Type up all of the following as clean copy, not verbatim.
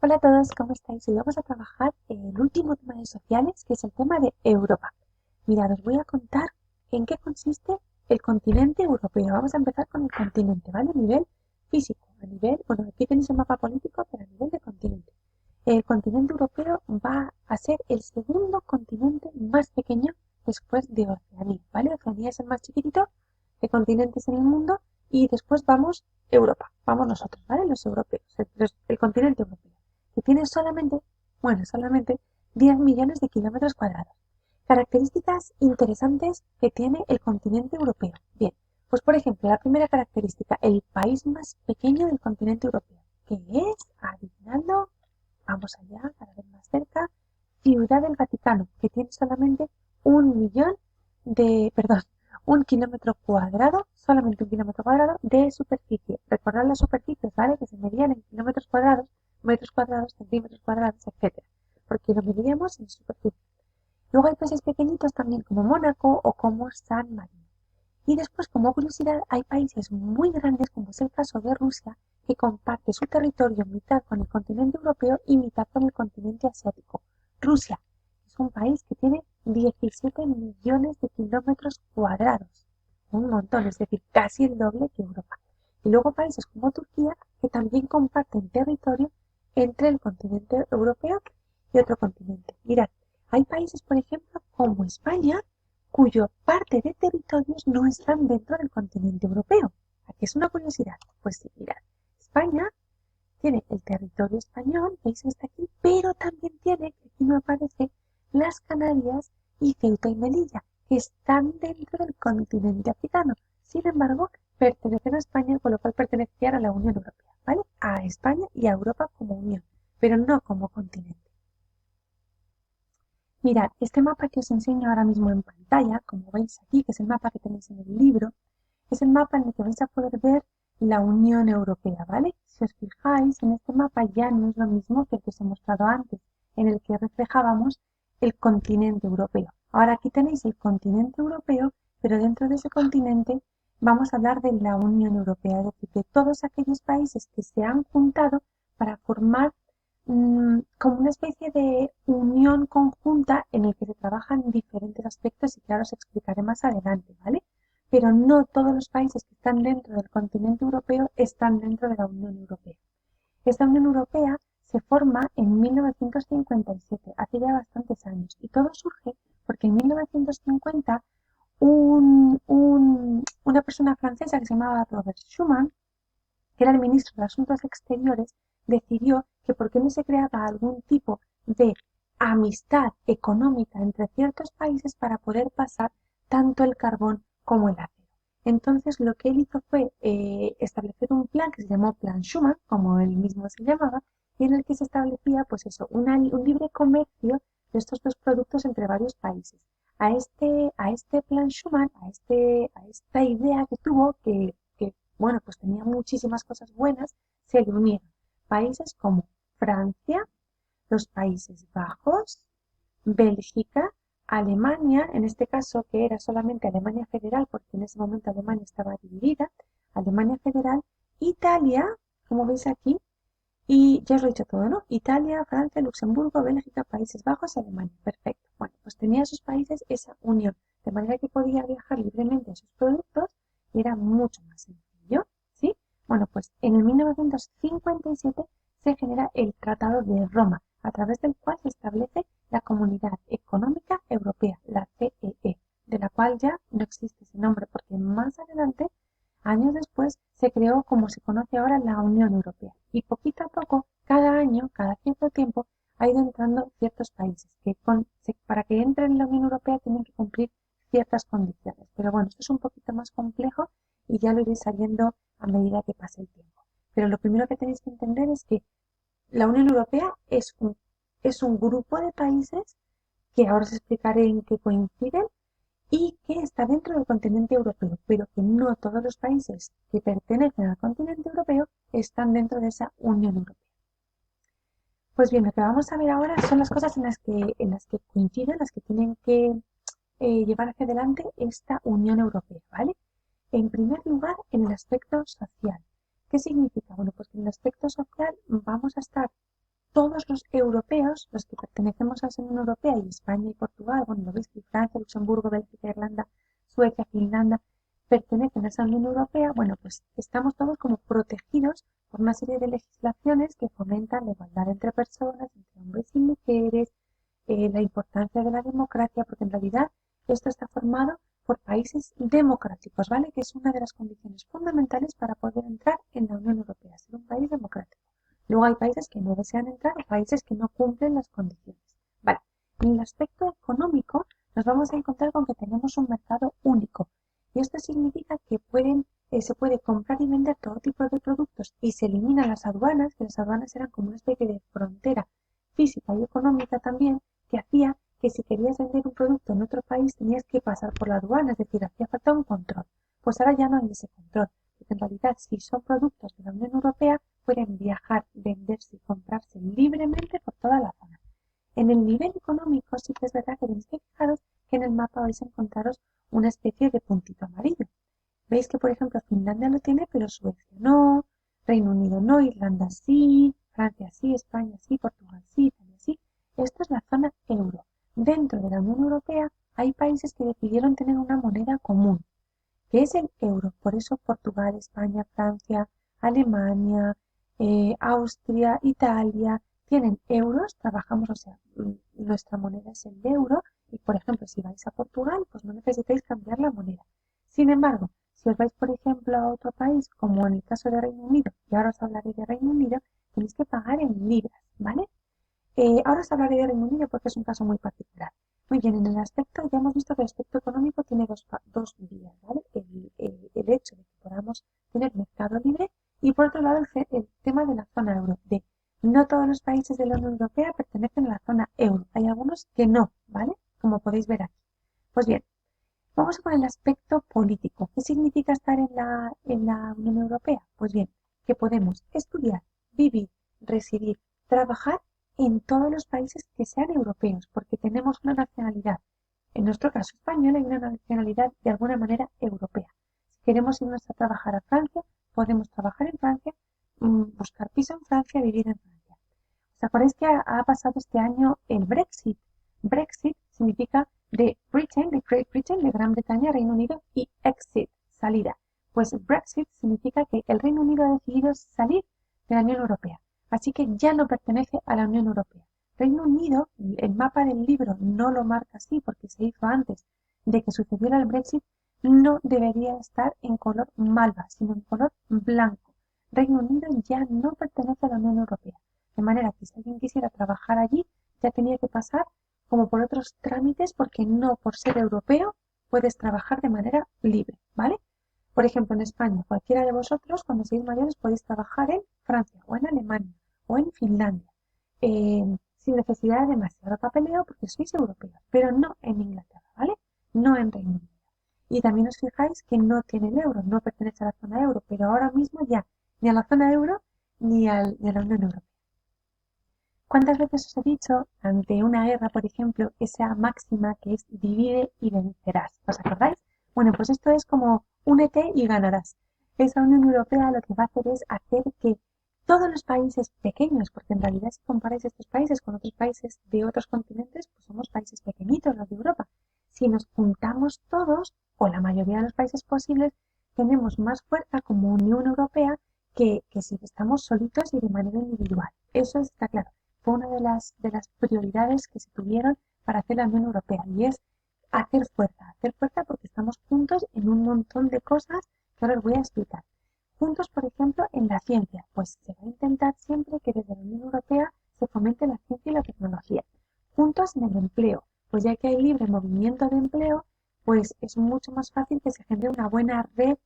Hola a todos, ¿cómo estáis? Hoy vamos a trabajar en el último tema de sociales, que es el tema de Europa. Mirad, os voy a contar en qué consiste el continente europeo. Vamos a empezar con el continente, ¿vale? A nivel físico, bueno, aquí tenéis el mapa político, pero a nivel de continente. El continente europeo va a ser el segundo continente más pequeño después de Oceanía, ¿vale? Oceanía es el más chiquitito de continentes en el mundo y después vamos Europa, vamos nosotros, ¿vale? Los europeos, el continente europeo que tiene solamente 10 millones de kilómetros cuadrados. Características interesantes que tiene el continente europeo. Bien, pues por ejemplo, la primera característica, el país más pequeño del continente europeo, que es, adivinando, vamos allá para ver más cerca, Ciudad del Vaticano, que tiene solamente un millón perdón, un kilómetro cuadrado, solamente un kilómetro cuadrado de superficie. Recordad las superficies, ¿vale? Que se medían en kilómetros cuadrados, metros cuadrados, centímetros cuadrados, etcétera, porque lo medíamos en superficie. Luego hay países pequeñitos también como Mónaco o como San Marino. Y después, como curiosidad, hay países muy grandes, como es el caso de Rusia, que comparte su territorio mitad con el continente europeo y mitad con el continente asiático. Rusia es un país que tiene 17 millones de kilómetros cuadrados. Un montón, es decir, casi el doble que Europa. Y luego países como Turquía, que también comparten territorio entre el continente europeo y otro continente. Mirad, hay países, por ejemplo, como España, cuyo parte de territorios no están dentro del continente europeo. Aquí es una curiosidad. Pues sí, mirad, España tiene el territorio español, veis que está aquí, pero también tiene, que aquí no aparece, las Canarias y Ceuta y Melilla, que están dentro del continente africano. Sin embargo, pertenecen a España, con lo cual pertenecían a la Unión Europea, ¿vale? A España y a Europa como unión, pero no como continente. Mirad, este mapa que os enseño ahora mismo en pantalla, como veis aquí, que es el mapa que tenéis en el libro, es el mapa en el que vais a poder ver la Unión Europea, ¿vale? Si os fijáis, en este mapa ya no es lo mismo que el que os he mostrado antes, en el que reflejábamos el continente europeo. Ahora aquí tenéis el continente europeo, pero dentro de ese continente vamos a hablar de la Unión Europea, es decir, de todos aquellos países que se han juntado para formar como una especie de unión conjunta en el que se trabajan diferentes aspectos y claro, os explicaré más adelante, ¿vale? Pero no todos los países que están dentro del continente europeo están dentro de la Unión Europea. Esta Unión Europea se forma en 1957, hace ya bastantes años, y todo surge porque en 1950 una persona francesa que se llamaba Robert Schuman, que era el ministro de Asuntos Exteriores, decidió que por qué no se creaba algún tipo de amistad económica entre ciertos países para poder pasar tanto el carbón como el acero. Entonces lo que él hizo fue establecer un plan que se llamó Plan Schuman, como él mismo se llamaba, y en el que se establecía pues eso, un libre comercio de estos dos productos entre varios países. A este plan Schuman, a esta idea que tuvo, que bueno, pues tenía muchísimas cosas buenas, se le unieron países como Francia, los Países Bajos, Bélgica, Alemania, en este caso que era solamente Alemania Federal, porque en ese momento Alemania estaba dividida, Alemania Federal, Italia, como veis aquí, y ya os lo he dicho todo, ¿no? Italia, Francia, Luxemburgo, Bélgica, Países Bajos y Alemania. Perfecto. Bueno, pues tenía esos países esa unión, de manera que podía viajar libremente a sus productos y era mucho más sencillo, ¿sí? Bueno, pues en el 1957 se genera el Tratado de Roma, a través del cual se establece la Comunidad Económica Europea, la CEE, de la cual ya no existe ese nombre, porque más adelante, años después, se creó como se conoce ahora la Unión Europea. Y poquito a poco, cada año, cada cierto tiempo, ha ido entrando ciertos países que para que entren en la Unión Europea tienen que cumplir ciertas condiciones. Pero bueno, esto es un poquito más complejo y ya lo iréis sabiendo a medida que pase el tiempo. Pero lo primero que tenéis que entender es que la Unión Europea es un grupo de países que ahora os explicaré en qué coinciden y que está dentro del continente europeo, pero que no todos los países que pertenecen al continente europeo están dentro de esa Unión Europea. Pues bien, lo que vamos a ver ahora son las cosas en las que coinciden, las que tienen que llevar hacia adelante esta Unión Europea, ¿vale? En primer lugar, en el aspecto social. ¿Qué significa? Bueno, pues que en el aspecto social vamos a estar todos los europeos, los que pertenecemos a la Unión Europea y España y Portugal, bueno, lo veis que Francia, Luxemburgo, Bélgica, Irlanda, Suecia, Finlandia, pertenecen a esa Unión Europea, bueno, pues estamos todos como protegidos por una serie de legislaciones que fomentan la igualdad entre personas, entre hombres y mujeres, la importancia de la democracia, porque en realidad esto está formado por países democráticos, ¿vale? Que es una de las condiciones fundamentales para poder entrar en la Unión Europea, ser un país democrático. Luego hay países que no desean entrar o países que no cumplen las condiciones. Vale. En el aspecto económico nos vamos a encontrar con que tenemos un mercado único. Y esto significa que se puede comprar y vender todo tipo de productos y se eliminan las aduanas, que las aduanas eran como una especie de frontera física y económica también, que hacía que si querías vender un producto en otro país tenías que pasar por la aduana, es decir, hacía falta un control. Pues ahora ya no hay ese control, porque en realidad si son productos de la Unión Europea pueden viajar, venderse y comprarse libremente por toda la zona. En el nivel económico sí que es verdad que tenéis que fijaros que en el mapa vais a encontraros una especie de puntito amarillo. Veis que, por ejemplo, Finlandia lo tiene, pero Suecia no, Reino Unido no, Irlanda sí, Francia sí, España sí, Portugal sí, Italia sí. Esto es la zona euro. Dentro de la Unión Europea hay países que decidieron tener una moneda común, que es el euro. Por eso Portugal, España, Francia, Alemania, Austria, Italia tienen euros, trabajamos, o sea, nuestra moneda es el euro y, por ejemplo, si vais a Portugal, pues no necesitáis cambiar la moneda. Sin embargo, si os vais, por ejemplo, a otro país, como en el caso de Reino Unido, y ahora os hablaré de Reino Unido, tenéis que pagar en libras, ¿vale? Ahora os hablaré de Reino Unido porque es un caso muy particular. Muy bien, en el aspecto, ya hemos visto que el aspecto económico tiene dos vías, ¿vale? El hecho de que podamos tener mercado libre y por otro lado el tema de la zona euro, de no todos los países de la Unión Europea pertenecen a la zona euro, hay algunos que no, ¿vale? Como podéis ver aquí. Pues bien, vamos con el aspecto político. ¿Qué significa estar en la Unión Europea? Pues bien, que podemos estudiar, vivir, residir, trabajar en todos los países que sean europeos, porque tenemos una nacionalidad, en nuestro caso española, y una nacionalidad de alguna manera europea. Si queremos irnos a trabajar a Francia, podemos trabajar en Francia, buscar piso en Francia, vivir en Francia. ¿Os acordáis que ha pasado este año el Brexit? Brexit significa de Britain, de Great Britain, de Gran Bretaña, Reino Unido, y exit, salida. Pues Brexit significa que el Reino Unido ha decidido salir de la Unión Europea. Así que ya no pertenece a la Unión Europea. Reino Unido, el mapa del libro no lo marca así porque se hizo antes de que sucediera el Brexit, no debería estar en color malva, sino en color blanco. Reino Unido ya no pertenece a la Unión Europea. De manera que si alguien quisiera trabajar allí, ya tenía que pasar como por otros trámites porque no por ser europeo puedes trabajar de manera libre, ¿vale? Por ejemplo, en España, cualquiera de vosotros, cuando seáis mayores, podéis trabajar en Francia o en Alemania o en Finlandia, sin necesidad de demasiado papeleo porque sois europeos, pero no en Inglaterra, ¿vale? No en Reino Unido. Y también os fijáis que no tiene el euro, no pertenece a la zona euro, pero ahora mismo ya ni a la zona euro ni a la Unión Europea. ¿Cuántas veces os he dicho, ante una guerra, por ejemplo, esa máxima que es divide y vencerás? ¿Os acordáis? Bueno, pues esto es como únete y ganarás. Esa Unión Europea lo que va a hacer es hacer que todos los países pequeños, porque en realidad si comparáis estos países con otros países de otros continentes, pues somos países pequeñitos los de Europa. Si nos juntamos todos, o la mayoría de los países posibles, tenemos más fuerza como Unión Europea que si estamos solitos y de manera individual. Eso está claro. Fue una de las prioridades que se tuvieron para hacer la Unión Europea y es hacer fuerza porque estamos juntos en un montón de cosas que ahora os voy a explicar. Juntos, por ejemplo, en la ciencia, pues se va a intentar siempre que desde la Unión Europea se fomente la ciencia y la tecnología. Juntos en el empleo, pues ya que hay libre movimiento de empleo, pues es mucho más fácil que se genere una buena red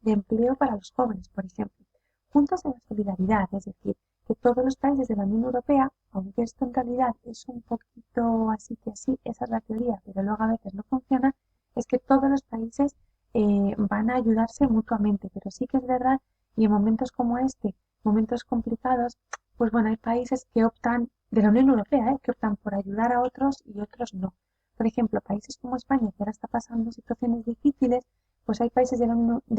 de empleo para los jóvenes, por ejemplo. Juntos en la solidaridad, es decir, que todos los países de la Unión Europea, aunque esto en realidad es un poquito así que así, esa es la teoría, pero luego a veces no funciona, es que todos los países van a ayudarse mutuamente, pero sí que es verdad, y en momentos como este, momentos complicados, pues bueno, hay países que optan, de la Unión Europea, que optan por ayudar a otros y otros no. Por ejemplo, países como España, que ahora está pasando situaciones difíciles, pues hay países de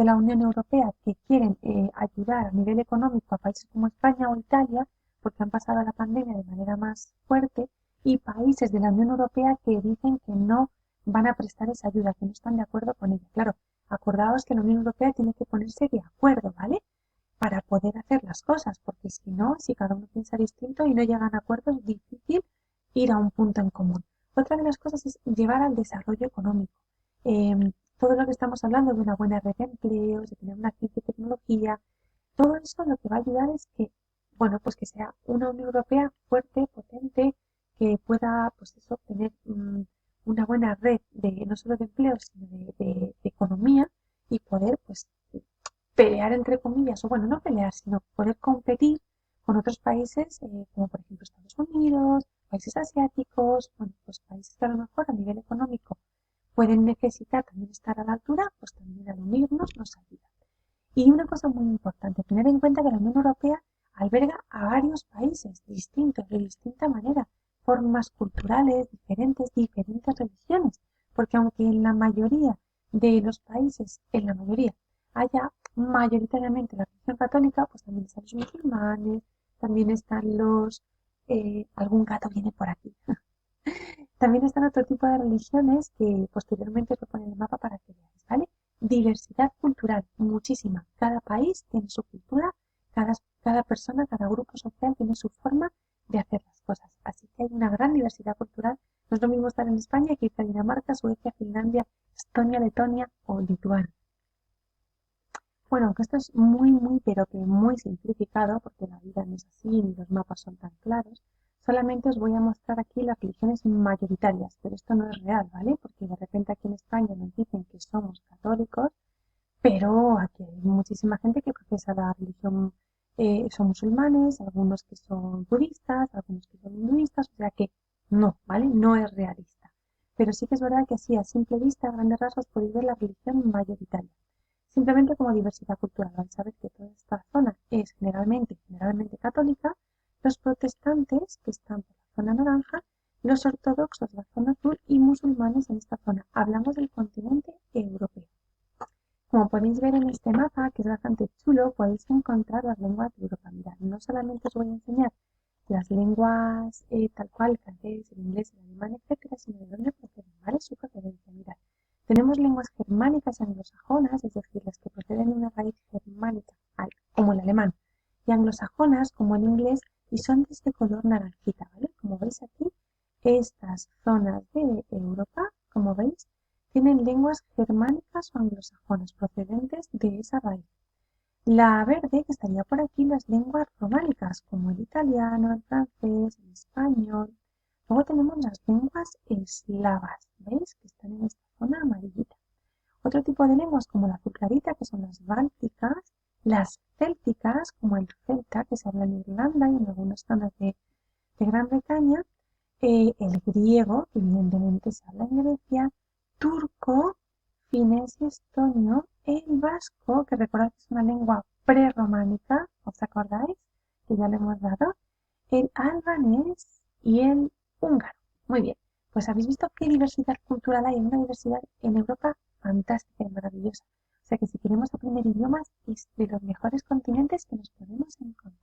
la Unión Europea que quieren ayudar a nivel económico a países como España o Italia, porque han pasado la pandemia de manera más fuerte, y países de la Unión Europea que dicen que no van a prestar esa ayuda, que no están de acuerdo con ella. Claro, acordaos que la Unión Europea tiene que ponerse de acuerdo, ¿vale? Para poder hacer las cosas, porque si no, si cada uno piensa distinto y no llegan a acuerdos, es difícil ir a un punto en común. Otra de las cosas es llevar al desarrollo económico. Todo lo que estamos hablando de una buena red de empleos, de tener una actividad de tecnología, todo eso lo que va a ayudar es que, bueno, pues que sea una Unión Europea fuerte, potente, que pueda, pues eso, tener una buena red de no solo de empleos, sino de economía y poder, pues, pelear entre comillas, o bueno, no pelear, sino poder competir con otros países, como por ejemplo Estados Unidos, países asiáticos, bueno, pues países que a lo mejor a nivel económico pueden necesitar también estar a la altura, pues también al unirnos nos ayuda. Y una cosa muy importante, tener en cuenta que la Unión Europea alberga a varios países distintos, de distinta manera, formas culturales diferentes, diferentes religiones, porque aunque en la mayoría de los países, en la mayoría, haya mayoritariamente la religión católica, pues también están los musulmanes, también están algún gato viene por aquí. También están otro tipo de religiones que posteriormente os lo pone en el mapa para que veáis, ¿vale? Diversidad cultural, muchísima. Cada país tiene su cultura, cada persona, cada grupo social tiene su forma de hacer las cosas. Así que hay una gran diversidad cultural. No es lo mismo estar en España que irte a Dinamarca, Suecia, Finlandia, Estonia, Letonia o Lituania. Bueno, aunque esto es muy, muy, pero que muy simplificado, porque la vida no es así ni los mapas son tan claros, solamente os voy a mostrar aquí las religiones mayoritarias, pero esto no es real, ¿vale? Porque de repente aquí en España nos dicen que somos católicos, pero aquí hay muchísima gente que profesa la religión, son musulmanes, algunos que son budistas, algunos que son hinduistas, o sea que no, ¿vale? No es realista. Pero sí que es verdad que así a simple vista, a grandes rasgos, podéis ver la religión mayoritaria. Simplemente como diversidad cultural, vais a ver que toda esta zona es generalmente católica, los protestantes, que están por la zona naranja, los ortodoxos, la zona azul, y musulmanes en esta zona. Hablamos del continente europeo. Como podéis ver en este mapa, que es bastante chulo, podéis encontrar las lenguas de Europa. Mirad, no solamente os voy a enseñar las lenguas tal cual, el francés, el inglés, el alemán, etcétera, sino de dónde proceden, ¿vale? Su procedencia. Mirad, tenemos lenguas germánicas y anglosajonas, es decir, las que proceden de una raíz germánica, como el alemán, y anglosajonas, como el inglés, y son de este color naranjita, ¿vale? Como veis aquí, estas zonas de Europa, como veis, tienen lenguas germánicas o anglosajonas procedentes de esa raíz. La verde, que estaría por aquí, las lenguas románicas, como el italiano, el francés, el español. Luego tenemos las lenguas eslavas, ¿veis? Que están en esta zona amarillita. Otro tipo de lenguas, como la azul clarita, que son las bálticas, las célticas, como el celta, que se habla en Irlanda y en algunas zonas de Gran Bretaña, el griego, que evidentemente se habla en Grecia, turco, finés y estonio, el vasco, que recordad que es una lengua prerrománica, ¿os acordáis? Que ya le hemos dado, el albanés y el húngaro. Muy bien, pues habéis visto qué diversidad cultural hay, una diversidad en Europa fantástica y maravillosa. O sea que si queremos aprender idiomas es de los mejores continentes que nos podemos encontrar.